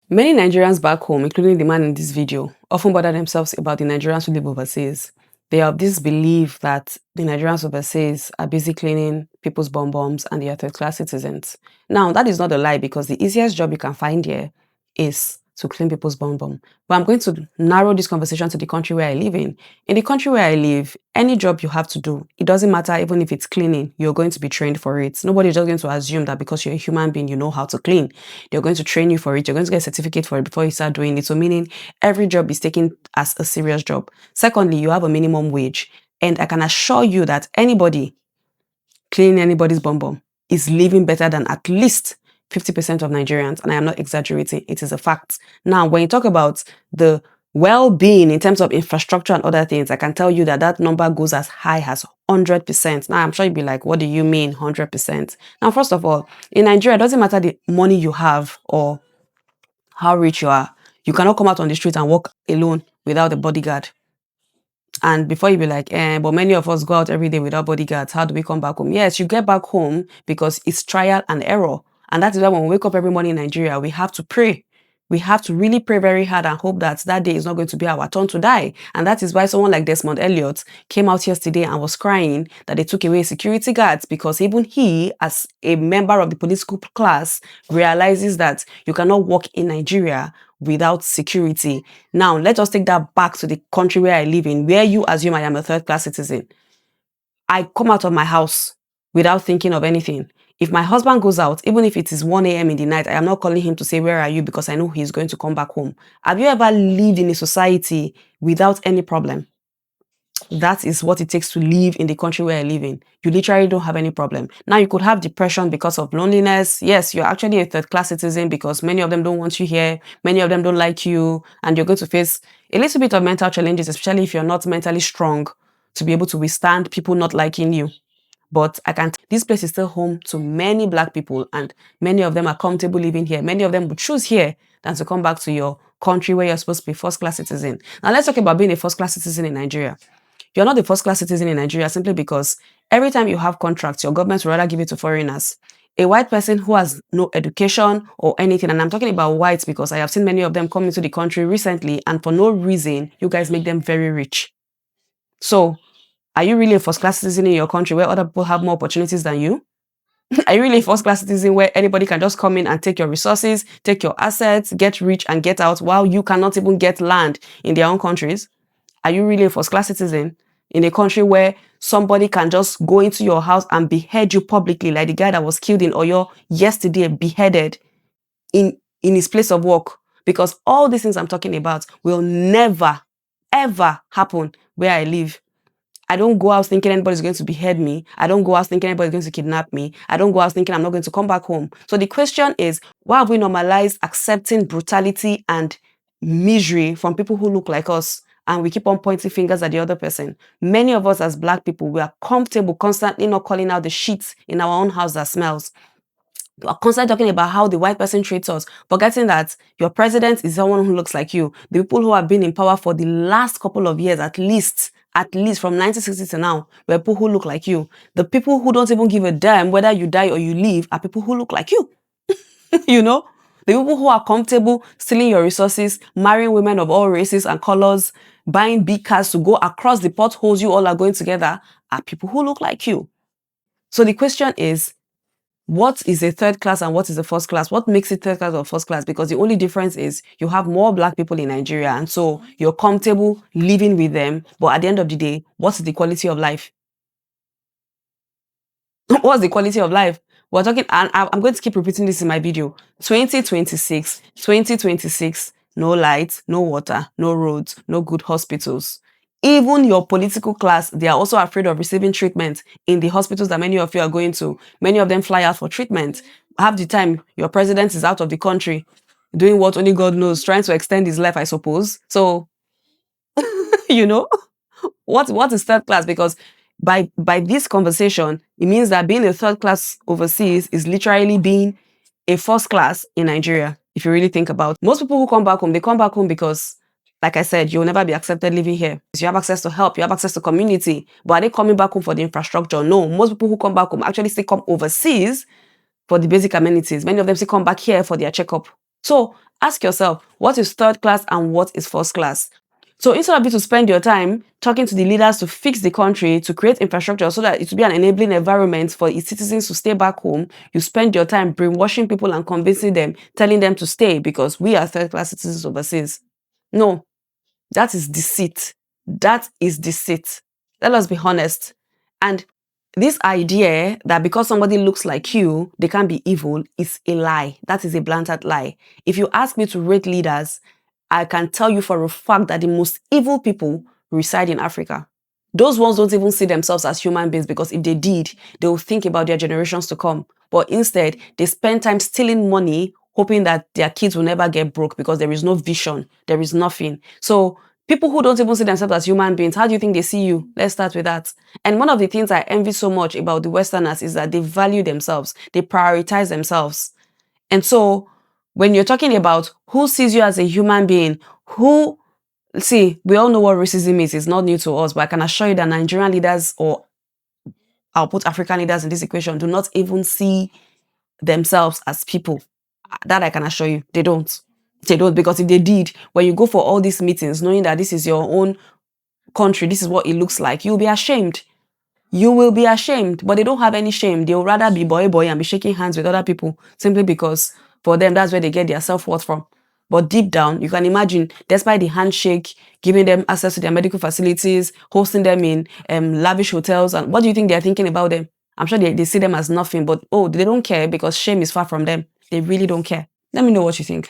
Many Nigerians back home, including the man in this video, often bother themselves about the Nigerians who live overseas. They have this belief that the Nigerians overseas are busy cleaning people's bombs and they are third-class citizens. Now, that is not a lie because the easiest job you can find here is to clean people's bomb. But I'm going to narrow this conversation to the country where I live in. In the country where I live, any job you have to do, it doesn't matter even if it's cleaning, you're going to be trained for it. Nobody's just going to assume that because you're a human being, you know how to clean. They're going to train you for it. You're going to get a certificate for it before you start doing it. So meaning every job is taken as a serious job. Secondly, you have a minimum wage. And I can assure you that anybody cleaning anybody's bomb is living better than at least 50% of Nigerians, and I am not exaggerating, it is a fact. Now, when you talk about the well-being in terms of infrastructure and other things, I can tell you that that number goes as high as 100%. Now, I'm sure you'd be like, what do you mean 100%? Now, first of all, in Nigeria, it doesn't matter the money you have or how rich you are. You cannot come out on the street and walk alone without a bodyguard. And before you be like, but many of us go out every day without bodyguards. How do we come back home? Yes, you get back home because it's trial and error. And that is why when we wake up every morning in Nigeria, we have to pray. We have to really pray very hard and hope that that day is not going to be our turn to die. And that is why someone like Desmond Elliot came out yesterday and was crying that they took away security guards, because even he, as a member of the political class, realizes that you cannot walk in Nigeria without security. Now, let us take that back to the country where I live in, where you assume I am a third-class citizen. I come out of my house without thinking of anything. If my husband goes out, even if it is 1 a.m. in the night, I am not calling him to say, where are you? Because I know he's going to come back home. Have you ever lived in a society without any problem? That is what it takes to live in the country where I live in. You literally don't have any problem. Now, you could have depression because of loneliness. Yes, you're actually a third-class citizen because many of them don't want you here. Many of them don't like you. And you're going to face a little bit of mental challenges, especially if you're not mentally strong to be able to withstand people not liking you. But this place is still home to many Black people, and many of them are comfortable living here. Many of them would choose here than to come back to your country where you're supposed to be first-class citizen. Now, let's talk about being a first-class citizen in Nigeria. You're not the first-class citizen in Nigeria simply because every time you have contracts, your government will rather give it to foreigners. A white person who has no education or anything, and I'm talking about whites because I have seen many of them come into the country recently, and for no reason, you guys make them very rich. So, are you really a first-class citizen in your country where other people have more opportunities than you? Are you really a first-class citizen where anybody can just come in and take your resources, take your assets, get rich and get out while you cannot even get land in their own countries? Are you really a first-class citizen in a country where somebody can just go into your house and behead you publicly, like the guy that was killed in Oyo yesterday, beheaded in his place of work? Because all these things I'm talking about will never, ever happen where I live. I don't go out thinking anybody's going to behead me. I don't go out thinking anybody's going to kidnap me. I don't go out thinking I'm not going to come back home. So the question is, why have we normalized accepting brutality and misery from people who look like us? And we keep on pointing fingers at the other person. Many of us as Black people, we are comfortable constantly not calling out the shit in our own house that smells. We are constantly talking about how the white person treats us, forgetting that your president is someone who looks like you. The people who have been in power for the last couple of years, at least from 1960 to now, were people who look like you. The people who don't even give a damn whether you die or you live are people who look like you. You know? The people who are comfortable stealing your resources, marrying women of all races and colors, buying big cars to go across the potholes you all are going together are people who look like you. So the question is, what is a third class and what is a first class? What makes it third class or first class? Because the only difference is you have more Black people in Nigeria, and so you're comfortable living with them. But at the end of the day, what's the quality of life? What's the quality of life? We're talking, and I'm going to keep repeating this in my video. 2026, no lights, no water, no roads, no good hospitals. Even your political class, they are also afraid of receiving treatment in the hospitals that many of you are going to. Many of them fly out for treatment. Half the time, your president is out of the country, doing what only God knows, trying to extend his life, I suppose. So, you know, what is third class? Because by this conversation, it means that being a third class overseas is literally being a first class in Nigeria. If you really think about it. Most people who come back home, they come back home because, like I said, you'll never be accepted living here. You have access to help, you have access to community, but are they coming back home for the infrastructure? No, most people who come back home actually still come overseas for the basic amenities. Many of them still come back here for their checkup. So Ask yourself, what is third class and what is first class? So instead of you to spend your time talking to the leaders to fix the country, to create infrastructure so that it will be an enabling environment for its citizens to stay back home, you spend your time brainwashing people and convincing them, telling them to stay because we are third class citizens overseas. No, that is deceit. That is deceit. Let us be honest. And this idea that because somebody looks like you, they can't be evil is a lie. That is a blatant lie. If you ask me to rate leaders, I can tell you for a fact that the most evil people reside in Africa. Those ones don't even see themselves as human beings because if they did, they will think about their generations to come. But instead, they spend time stealing money, hoping that their kids will never get broke because there is no vision, there is nothing. So people who don't even see themselves as human beings, how do you think they see you? Let's start with that. And one of the things I envy so much about the Westerners is that they value themselves, they prioritize themselves. And so when you're talking about who sees you as a human being, see, we all know what racism is. It's not new to us, but I can assure you that Nigerian leaders, or I'll put African leaders in this equation, do not even see themselves as people. That I can assure you, they don't. They don't, because if they did, when you go for all these meetings, knowing that this is your own country, this is what it looks like, you'll be ashamed. You will be ashamed, but they don't have any shame. They'll rather be boy and be shaking hands with other people simply because for them, that's where they get their self-worth from. But deep down, you can imagine, despite the handshake, giving them access to their medical facilities, hosting them in lavish hotels, and what do you think they're thinking about them? I'm sure they see them as nothing, but oh, they don't care because shame is far from them. They really don't care. Let me know what you think.